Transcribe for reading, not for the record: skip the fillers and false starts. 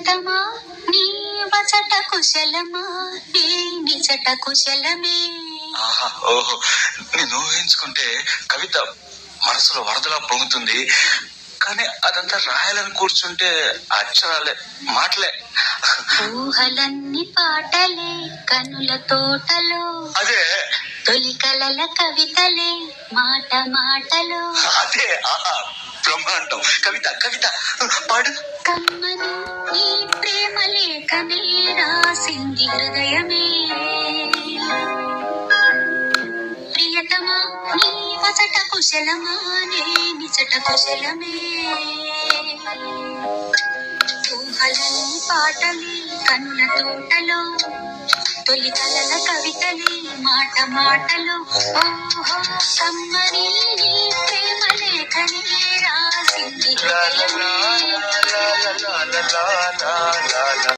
ప్రియతమా నీ వచట కుశలమా నీ నిజట కుశలమే. ఓహో, నేను ఊహించుకుంటే కవిత మనసులో వరదలా పొంగుతుంది. కానీ అదంతా రాయాలని కూర్చుంటే అక్షరాలే, మాటలే. ఊహలన్నీ పాటలే కనుల తోటలో, అదే తొలి కలల కవితలే మాట మాటలో. అదే బ్రహ్మాండం. కవిత కవిత పాడు. కమ్మని ఈ ప్రేమ లేఖనే రాసింది హృదయమే. ప్రియతమా నీ వచట కుశలమా నీ నిజట కుశలమే. ఊహలన్నీ పాటలే కనుల తోటలో, తొలి కలల కవితలే మాట మాటలో. ఓహో కమ్మని ఈ ప్రేమ లేఖనే రాసింది హృదయమే.